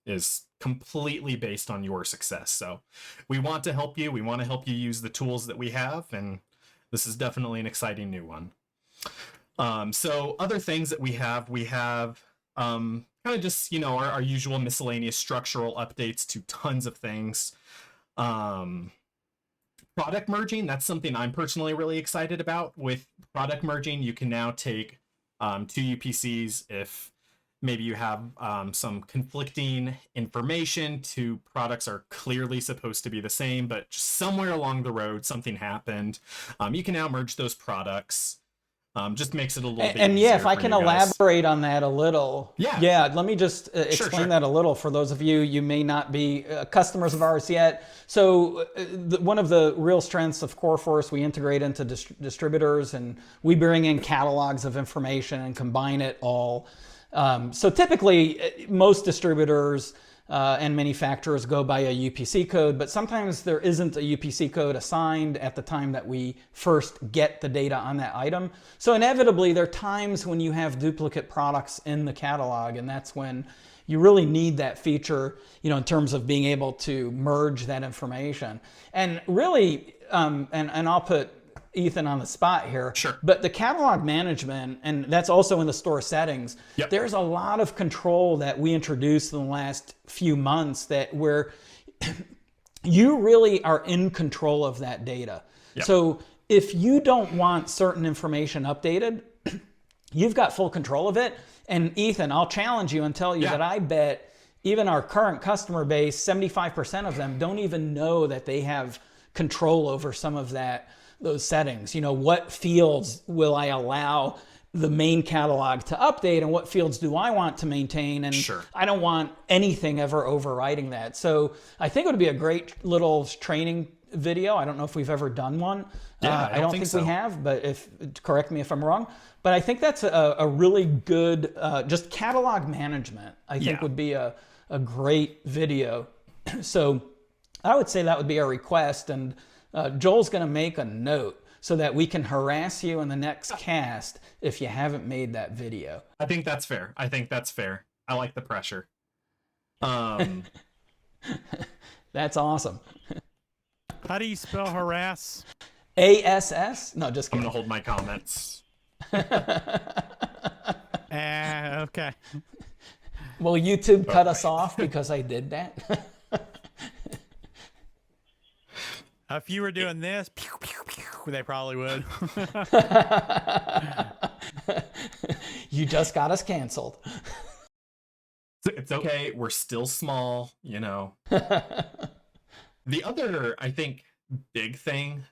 is completely based on your success. So we want to help you. We want to help you use the tools that we have. And this is definitely an exciting new one. So other things that we have kind of just, our usual miscellaneous structural updates to tons of things. Product merging, that's something I'm personally really excited about. With product merging, you can now take two UPCs if maybe you have some conflicting information. Two products are clearly supposed to be the same, but just somewhere along the road, something happened. You can now merge those products. Just makes it a little bit And easier yeah, if I for can you guys. elaborate on that a little. Yeah. Let me just explain Sure. that a little for those of you may not be customers of ours yet. So one of the real strengths of coreFORCE, we integrate into distributors, and we bring in catalogs of information and combine it all. So typically, most distributors and manufacturers go by a UPC code, but sometimes there isn't a UPC code assigned at the time that we first get the data on that item. So inevitably, there are times when you have duplicate products in the catalog, and that's when you really need that feature, in terms of being able to merge that information. And really, and I'll put Ethan on the spot here. Sure. But the catalog management, and that's also in the store settings, Yep. there's a lot of control that we introduced in the last few months that where you really are in control of that data. Yep. So if you don't want certain information updated, you've got full control of it. And Ethan, I'll challenge you and tell you that I bet even our current customer base, 75% of them don't even know that they have control over some of those settings. What fields will I allow the main catalog to update, and what fields do I want to maintain? And Sure. I don't want anything ever overriding that. So I think it would be a great little training video. I don't know if we've ever done one. Yeah, I don't think so. we have, but correct me if I'm wrong. But I think that's a really good, just catalog management, I think would be a great video. So I would say that would be our request. And Joel's going to make a note so that we can harass you in the next cast if you haven't made that video. I think that's fair. I like the pressure. That's awesome. How do you spell harass? ASS? No, just I'm kidding. gonna hold my comments. Okay. Will YouTube cut us off because I did that? If you were doing this, pew, pew, pew, they probably would. You just got us canceled. It's okay. We're still small, The other, I think, big thing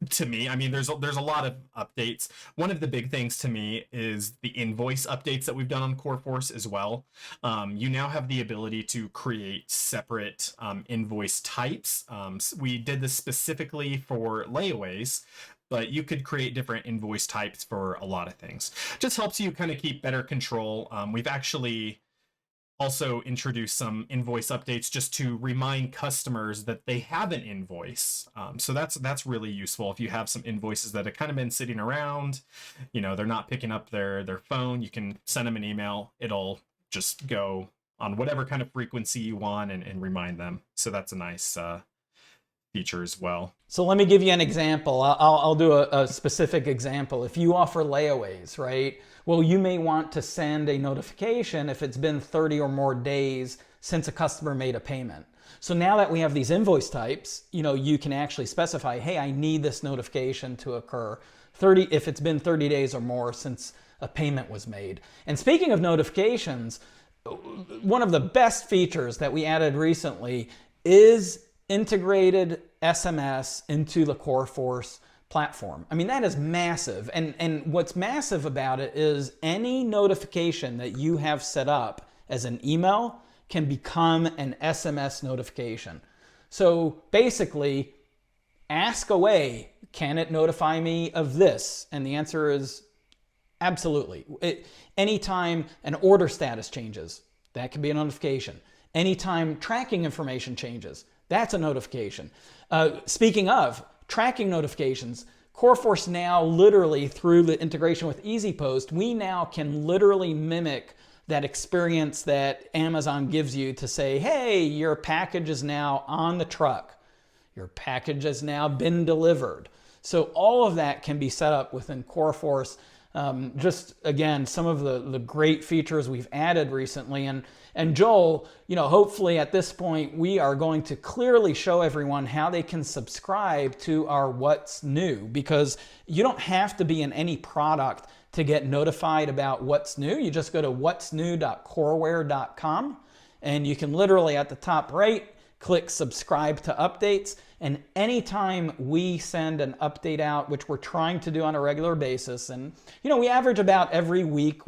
to me, there's a lot of updates. One of the big things to me is the invoice updates that we've done on coreFORCE as well. You now have the ability to create separate invoice types. We did this specifically for layaways, but you could create different invoice types for a lot of things. Just helps you kind of keep better control. We've actually also introduce some invoice updates just to remind customers that they have an invoice. So that's really useful if you have some invoices that have kind of been sitting around, they're not picking up their phone. You can send them an email. It'll just go on whatever kind of frequency you want and remind them. So that's a nice feature as well. So let me give you an example. I'll do a specific example. If you offer layaways, right? Well, you may want to send a notification if it's been 30 or more days since a customer made a payment. So now that we have these invoice types, you can actually specify, hey, I need this notification to occur if it's been 30 days or more since a payment was made. And speaking of notifications, one of the best features that we added recently is integrated SMS into the coreFORCE platform. That is massive. And what's massive about it is any notification that you have set up as an email can become an SMS notification. So basically, ask away, can it notify me of this? And the answer is absolutely. Anytime an order status changes, that can be a notification. Anytime tracking information changes, that's a notification. Speaking of tracking notifications, coreFORCE now literally through the integration with EasyPost, we now can literally mimic that experience that Amazon gives you to say, hey, your package is now on the truck. Your package has now been delivered. So all of that can be set up within coreFORCE. Just again, some of the great features we've added recently. And Joel, hopefully at this point, we are going to clearly show everyone how they can subscribe to our What's New, because you don't have to be in any product to get notified about what's new. You just go to what'snew.coreware.com, and you can literally at the top right, click subscribe to updates. And anytime we send an update out, which we're trying to do on a regular basis, and we average about every week,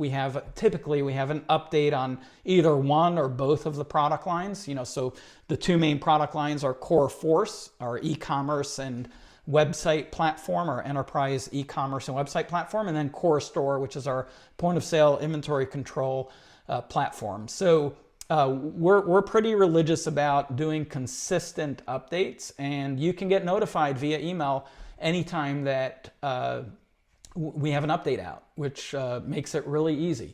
typically we have an update on either one or both of the product lines. So the two main product lines are coreFORCE, our e-commerce and website platform, our enterprise e-commerce and website platform, and then CoreStore, which is our point of sale inventory control platform. So we're pretty religious about doing consistent updates, and you can get notified via email anytime that we have an update out, which makes it really easy.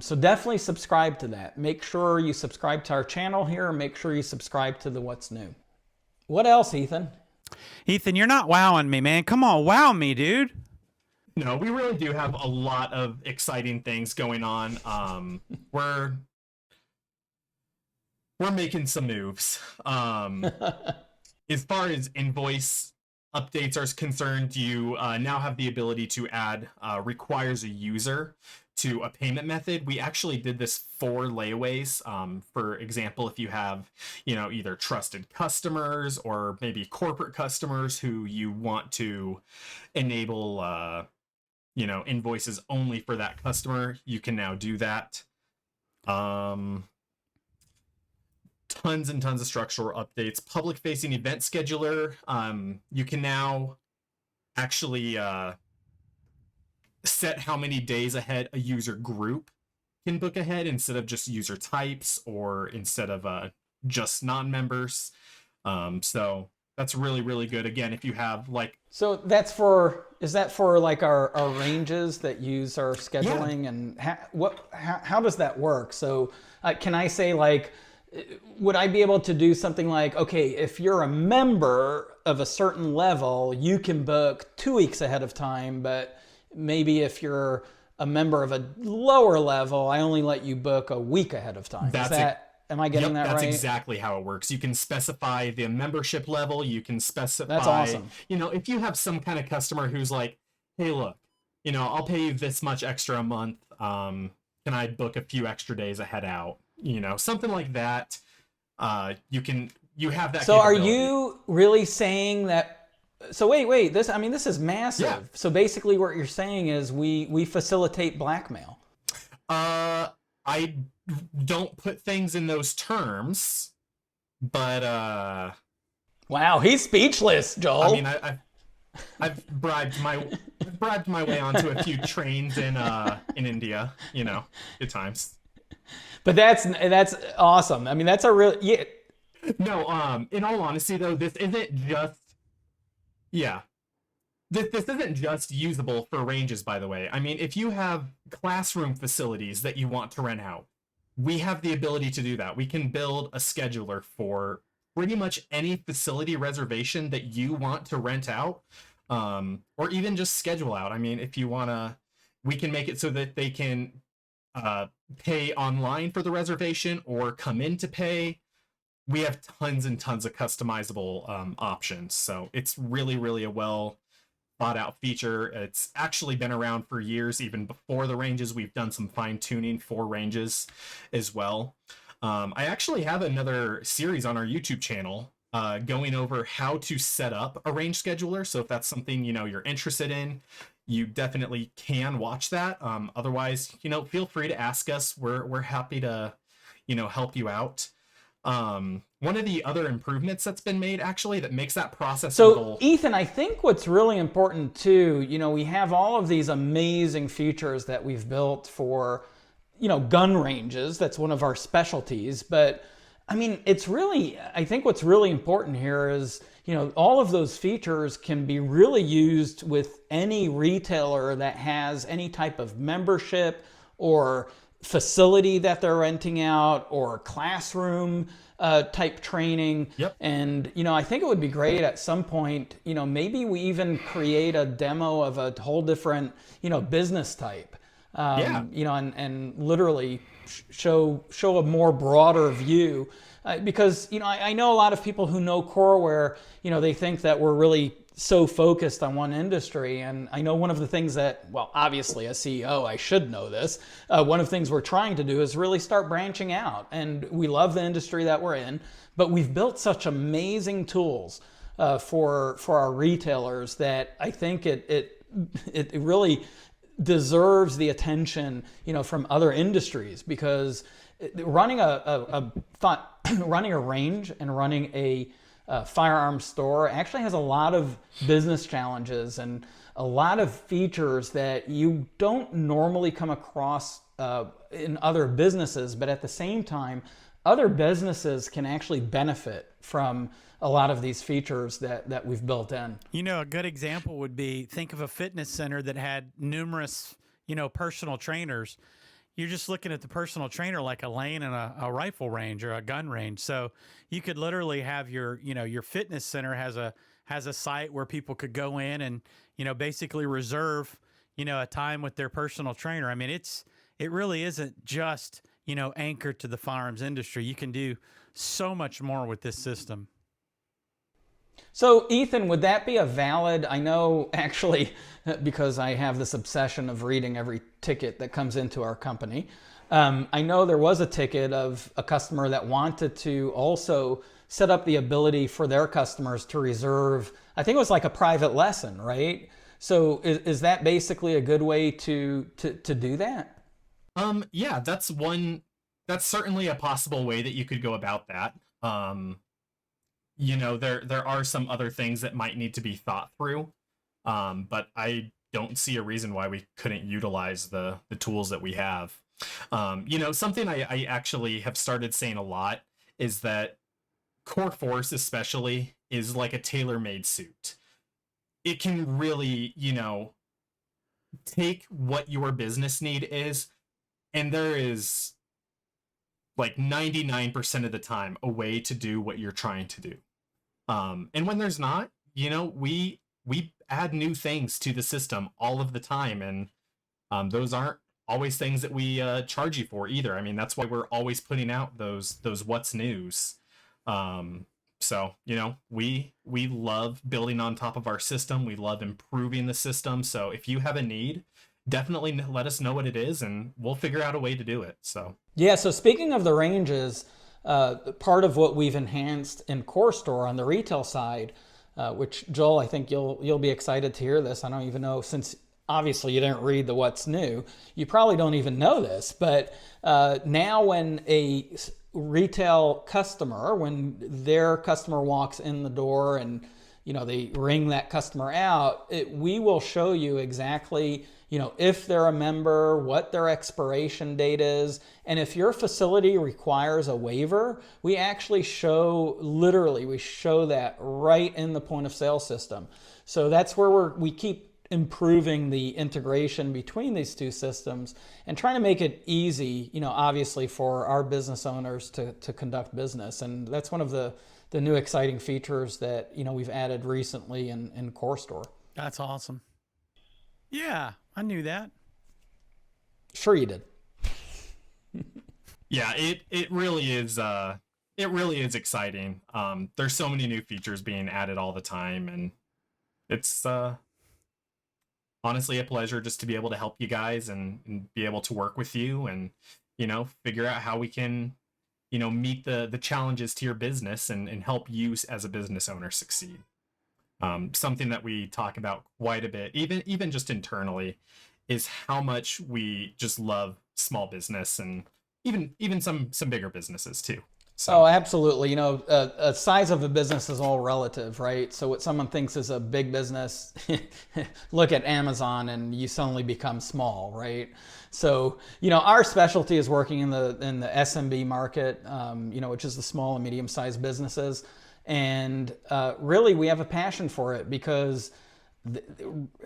So definitely subscribe to that. Make sure you subscribe to our channel here. Make sure you subscribe to the What's New. What else, Ethan? Ethan, you're not wowing me, man. Come on, wow me, dude. No, we really do have a lot of exciting things going on. We're making some moves. As far as invoice updates are concerned, you now have the ability to add requires a user to a payment method. We actually did this for layaways. For example, if you have, either trusted customers or maybe corporate customers who you want to enable, invoices only for that customer, you can now do that. Tons and tons of structural updates. Public facing event scheduler. You can now actually set how many days ahead a user group can book ahead instead of just user types or instead of just non-members. So that's really, really good. Again, if you have So is that for like our ranges that use our scheduling? Yeah. And how does that work? So can I say would I be able to do something like, okay, if you're a member of a certain level, you can book 2 weeks ahead of time, but maybe if you're a member of a lower level, I only let you book a week ahead of time. Am I getting that right? That's exactly how it works. You can specify the membership level. You can specify, that's awesome. If you have some kind of customer who's like, hey, look, I'll pay you this much extra a month. Can I book a few extra days ahead out? Something like that. You have that. So are you really saying that? So wait, this is massive. Yeah. So basically what you're saying is we facilitate blackmail. I don't put things in those terms, but wow, he's speechless, Joel. I mean, I've bribed my way onto a few trains in India, good times. But that's awesome. I mean, that's a real No, in all honesty though, this isn't just This isn't just usable for ranges, by the way. I mean, if you have classroom facilities that you want to rent out, we have the ability to do that. We can build a scheduler for pretty much any facility reservation that you want to rent out, or even just schedule out. I mean, if you want to, we can make it so that they can pay online for the reservation or come in to pay. We have tons and tons of customizable options. So it's really, really a well thought out feature. It's actually been around for years, even before the ranges. We've done some fine tuning for ranges as well. I actually have another series on our YouTube channel going over how to set up a range scheduler. So if that's something, you're interested in, you definitely can watch that. Otherwise, feel free to ask us. We're happy to, help you out. One of the other improvements that's been made actually that makes that process a little... Ethan, I think what's really important too, we have all of these amazing features that we've built for, gun ranges. That's one of our specialties. But I mean, I think what's really important here is, all of those features can be really used with any retailer that has any type of membership or facility that they're renting out or classroom type training. Yep. And, I think it would be great at some point, maybe we even create a demo of a whole different, business type. Yeah. And literally show a more broader view. Because, I know a lot of people who know Coreware, they think that we're really so focused on one industry. And I know one of the things that, well, obviously as CEO, I should know this. One of the things we're trying to do is really start branching out. And we love the industry that we're in, but we've built such amazing tools for our retailers that I think it really deserves the attention, from other industries, because running running a range and running a firearms store actually has a lot of business challenges and a lot of features that you don't normally come across in other businesses, but at the same time, other businesses can actually benefit from a lot of these features that we've built in. A good example would be, think of a fitness center that had numerous, personal trainers. You're just looking at the personal trainer like a lane in a rifle range or a gun range. So you could literally have your fitness center has a site where people could go in and, basically reserve, a time with their personal trainer. I mean, it really isn't just, anchored to the firearms industry. You can do so much more with this system. So Ethan, would that be a valid, I know actually, because I have this obsession of reading every ticket that comes into our company. I know there was a ticket of a customer that wanted to also set up the ability for their customers to reserve, I think it was like a private lesson, right? So is that basically a good way to do that? Yeah, that's certainly a possible way that you could go about that. There are some other things that might need to be thought through, but I don't see a reason why we couldn't utilize the tools that we have. Something I actually have started saying a lot is that coreFORCE especially is like a tailor-made suit. It can really, take what your business need is, and there is like 99% of the time a way to do what you're trying to do. And when there's not, we add new things to the system all of the time. And those aren't always things that we charge you for either. I mean, that's why we're always putting out those what's news. So, we love building on top of our system. We love improving the system. So if you have a need, definitely let us know what it is and we'll figure out a way to do it. So yeah, so speaking of the ranges, part of what we've enhanced in CoreStore on the retail side, which Joel, I think you'll be excited to hear this. I don't even know, since obviously you didn't read the what's new, you probably don't even know this, but now when a retail customer, when their customer walks in the door and they ring that customer out, we will show you exactly if they're a member, what their expiration date is. And if your facility requires a waiver, we actually show that right in the point of sale system. So that's where we keep improving the integration between these two systems and trying to make it easy, obviously for our business owners to conduct business. And that's one of the new exciting features that, we've added recently in CoreStore. That's awesome. Yeah, I knew that. Sure you did. Yeah, it really is exciting. There's so many new features being added all the time, and it's honestly a pleasure just to be able to help you guys and be able to work with you and figure out how we can meet the challenges to your business and help you as a business owner succeed. Something that we talk about quite a bit, even just internally, is how much we just love small business and even some bigger businesses too. So. Oh, absolutely. A size of a business is all relative, right? So what someone thinks is a big business, look at Amazon and you suddenly become small, right? So, our specialty is working in the SMB market, which is the small and medium-sized businesses. And really, we have a passion for it because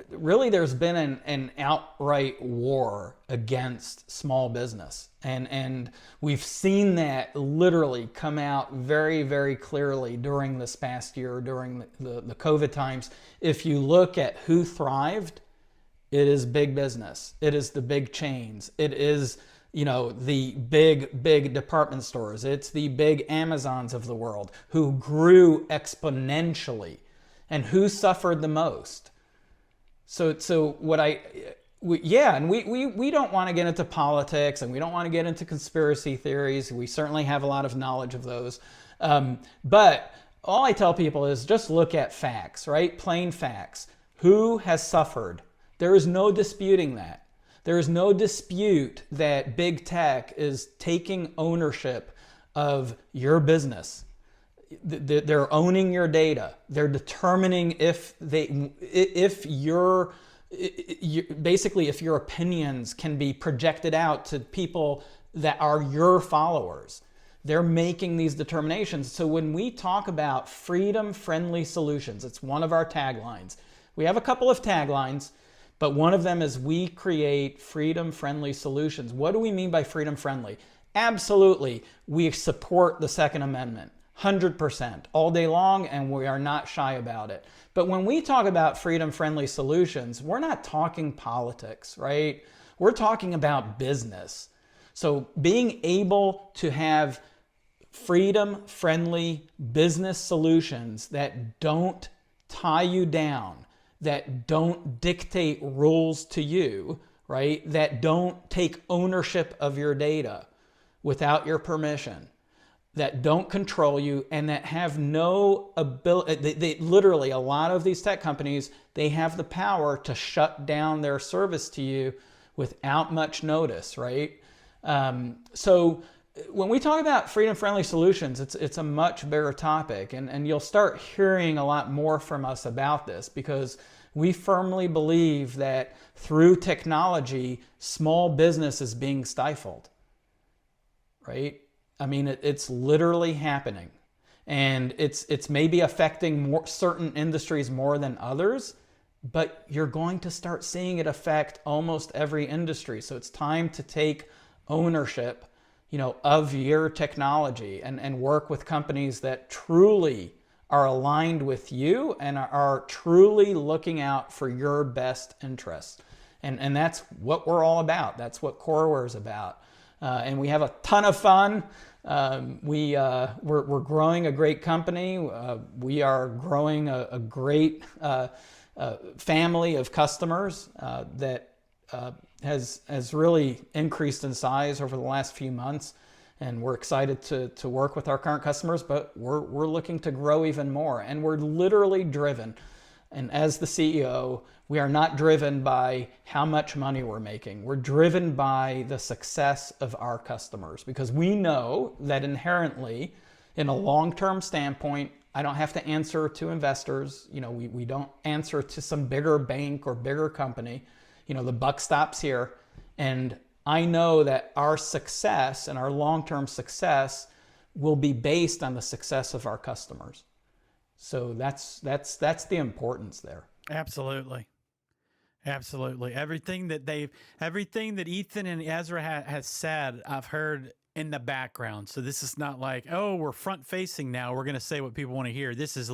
really there's been an outright war against small business. And we've seen that literally come out very, very clearly during this past year, during the COVID times. If you look at who thrived, it is big business. It is the big chains. It is, the big department stores. It's the big Amazons of the world who grew exponentially. And who suffered the most? So we don't want to get into politics, and we don't want to get into conspiracy theories. We certainly have a lot of knowledge of those. But all I tell people is just look at facts, right? Plain facts. Who has suffered? There is no disputing that. There is no dispute that big tech is taking ownership of your business. They're owning your data. They're determining if your opinions can be projected out to people that are your followers. They're making these determinations. So when we talk about freedom-friendly solutions, it's one of our taglines. We have a couple of taglines, but one of them is we create freedom-friendly solutions. What do we mean by freedom-friendly? Absolutely, we support the Second Amendment. 100% all day long, and we are not shy about it. But when we talk about freedom-friendly solutions, we're not talking politics, right? We're talking about business. So being able to have freedom-friendly business solutions that don't tie you down, that don't dictate rules to you, right? That don't take ownership of your data without your permission, that don't control you, and that have no ability. They literally, a lot of these tech companies, they have the power to shut down their service to you without much notice, right? So when we talk about freedom-friendly solutions, it's a much bigger topic, and you'll start hearing a lot more from us about this, because we firmly believe that through technology, small business is being stifled, right? I mean, it's literally happening, and it's maybe affecting certain industries more than others, but you're going to start seeing it affect almost every industry. So it's time to take ownership, of your technology and work with companies that truly are aligned with you and are truly looking out for your best interests. And that's what we're all about. That's what Coreware is about. And we have a ton of fun. We're growing a great company. We are growing a great family of customers that has really increased in size over the last few months. And we're excited to work with our current customers, but we're looking to grow even more. And we're literally driven. And as the CEO, we are not driven by how much money we're making. We're driven by the success of our customers, because we know that inherently, in a long-term standpoint, I don't have to answer to investors. We don't answer to some bigger bank or bigger company. The buck stops here. And I know that our success and our long-term success will be based on the success of our customers. So that's the importance there. Absolutely. Everything that Ethan and Ezra has said, I've heard in the background. So this is not like, oh, we're front facing now, we're going to say what people want to hear. This is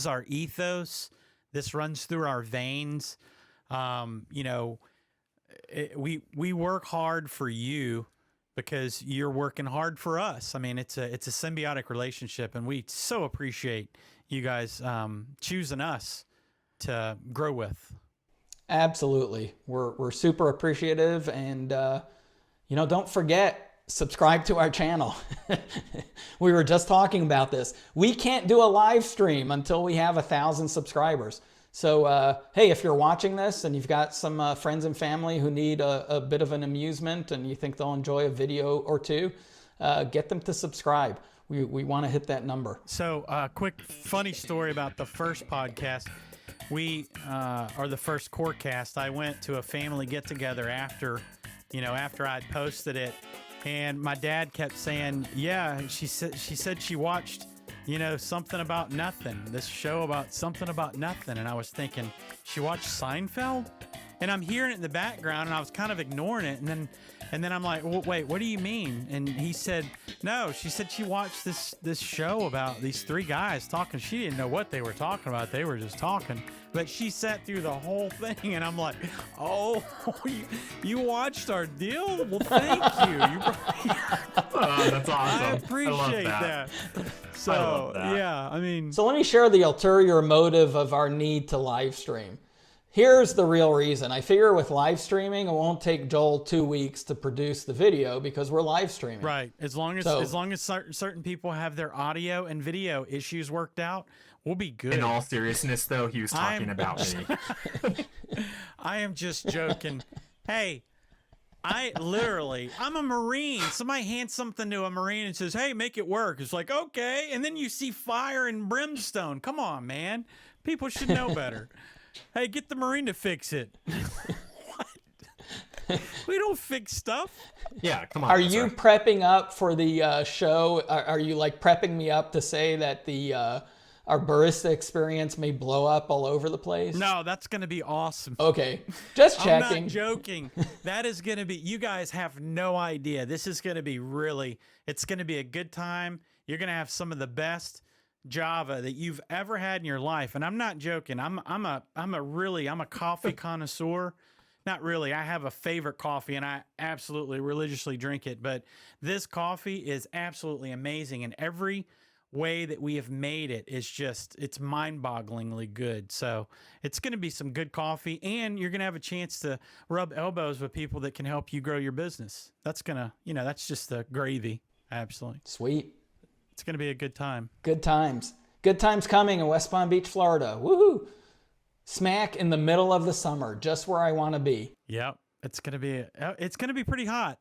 our ethos. This runs through our veins. We work hard for you because you're working hard for us. I mean, it's a symbiotic relationship, and we so appreciate you guys choosing us to grow with. Absolutely. We're super appreciative, and don't forget, subscribe to our channel. We were just talking about this. We can't do a live stream until we have 1,000 subscribers. So, hey, if you're watching this and you've got some friends and family who need a bit of an amusement and you think they'll enjoy a video or two, get them to subscribe. We want to hit that number. So, quick funny story about the first podcast. We are the first coreCAST. I went to a family get-together after I'd posted it, and my dad kept saying, yeah, she said she watched something about nothing. This show about something about nothing. And I was thinking, she watched Seinfeld? And I'm hearing it in the background, and I was kind of ignoring it. And then I'm like, well, wait, what do you mean? And he said, no, she said she watched this show about these three guys talking. She didn't know what they were talking about. They were just talking. But she sat through the whole thing, and I'm like, oh, you watched our deal? Well, thank you. That's awesome. I appreciate that. So, I love that. yeah, I mean. So let me share the ulterior motive of our need to live stream. Here's the real reason. I figure with live streaming, it won't take Joel 2 weeks to produce the video because we're live streaming. Right. As long as certain people have their audio and video issues worked out, we'll be good. In all seriousness, though, he was talking about me. I am just joking. Hey, I'm a Marine. Somebody hands something to a Marine and says, hey, make it work. It's like, okay. And then you see fire and brimstone. Come on, man. People should know better. Hey, get the Marine to fix it. What? We don't fix stuff. Yeah, come on. Are you prepping up for the show? Are you like prepping me up to say that our barista experience may blow up all over the place? No, that's going to be awesome. Okay, just checking. I'm not joking. That is going to be, you guys have no idea. This is going to be it's going to be a good time. You're going to have some of the best Java that you've ever had in your life. And I'm not joking. I'm a coffee connoisseur. Not really. I have a favorite coffee and I absolutely religiously drink it, but this coffee is absolutely amazing. And every way that we have made it is it's mind-bogglingly good. So it's going to be some good coffee, and you're going to have a chance to rub elbows with people that can help you grow your business. That's that's just the gravy. Absolutely. Sweet. It's going to be a good time. Good times. Good times coming in West Palm Beach, Florida. Woohoo! Smack in the middle of the summer, just where I want to be. Yep. It's going to be pretty hot.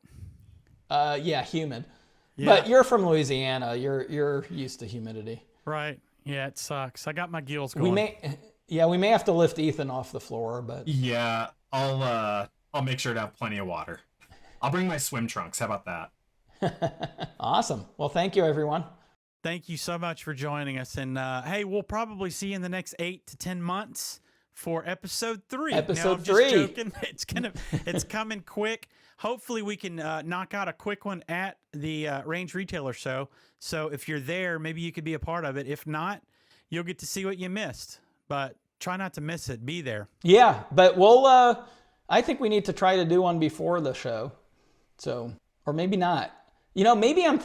Yeah, humid. Yeah. But you're from Louisiana. You're used to humidity. Right. Yeah, it sucks. I got my gills going. We may have to lift Ethan off the floor, but yeah, I'll make sure to have plenty of water. I'll bring my swim trunks. How about that? Awesome. Well, thank you, everyone. Thank you so much for joining us. And hey, we'll probably see you in the next 8 to 10 months for episode 3. Episode no, 3. Just joking. It's coming quick. Hopefully we can knock out a quick one at the Range Retailer Show. So if you're there, maybe you could be a part of it. If not, you'll get to see what you missed. But try not to miss it. Be there. Yeah, but I think we need to try to do one before the show. So, or maybe not. Maybe I'm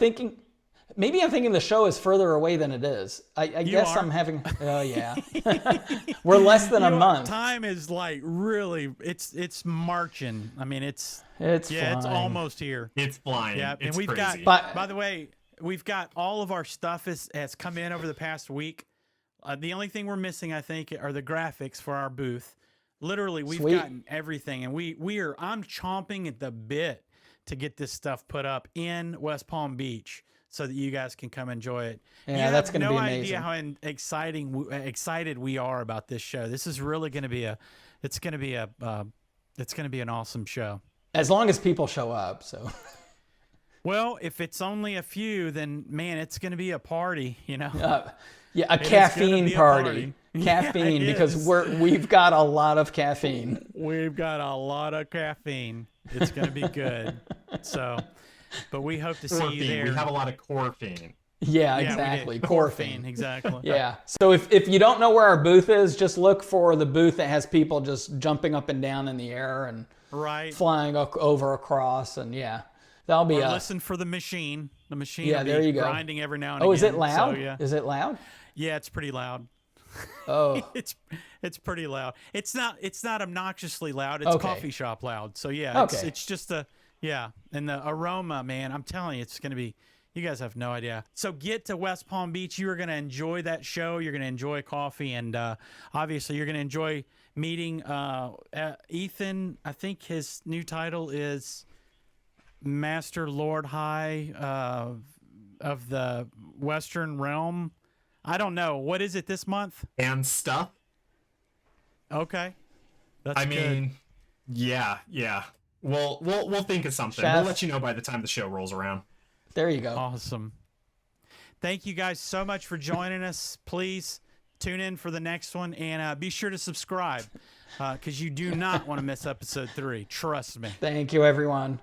thinking the show is further away than it is. I guess I'm having. Oh yeah, we're less than a month. Time is like really. It's marching. I mean, it's flying. It's almost here. It's flying. Yeah, it's and we've crazy. got. By the way, we've got all of our stuff has come in over the past week. The only thing we're missing, I think, are the graphics for our booth. Literally, we've gotten everything, and I'm chomping at the bit to get this stuff put up in West Palm Beach, so that you guys can come enjoy it. Yeah, that's going to be amazing. You have no idea how excited we are about this show. This is really going to be it's going to be an awesome show. As long as people show up, so. Well, if it's only a few, then man, it's going to be a party, Yeah, a caffeine party. Caffeine, yeah, because we've got a lot of caffeine. We've got a lot of caffeine. It's going to be good. So, but we hope to see you there. We have a lot of coreFFEINE. Yeah, exactly. coreFFEINE, exactly. Yeah. So if you don't know where our booth is, just look for the booth that has people just jumping up and down in the air and flying over across, and that'll be. Listen for the machine. The machine. Yeah, will be there you go. Grinding every now and again. again. Is it loud? So, yeah. Is it loud? Yeah, it's pretty loud. Oh, it's pretty loud. It's not obnoxiously loud. It's coffee shop loud. So yeah, it's just and the aroma, man. I'm telling you, it's gonna be. You guys have no idea. So get to West Palm Beach. You are gonna enjoy that show. You're gonna enjoy coffee, and obviously you're gonna enjoy meeting Ethan. I think his new title is Master Lord High of the Western Realm. I don't know. What is it this month? And stuff. Okay. That's good. Yeah. We'll think of something. Chef. We'll let you know by the time the show rolls around. there you go. Awesome. Thank you guys so much for joining us. Please tune in for the next one, and be sure to subscribe because you do not want to miss episode 3. Trust me. Thank you, everyone.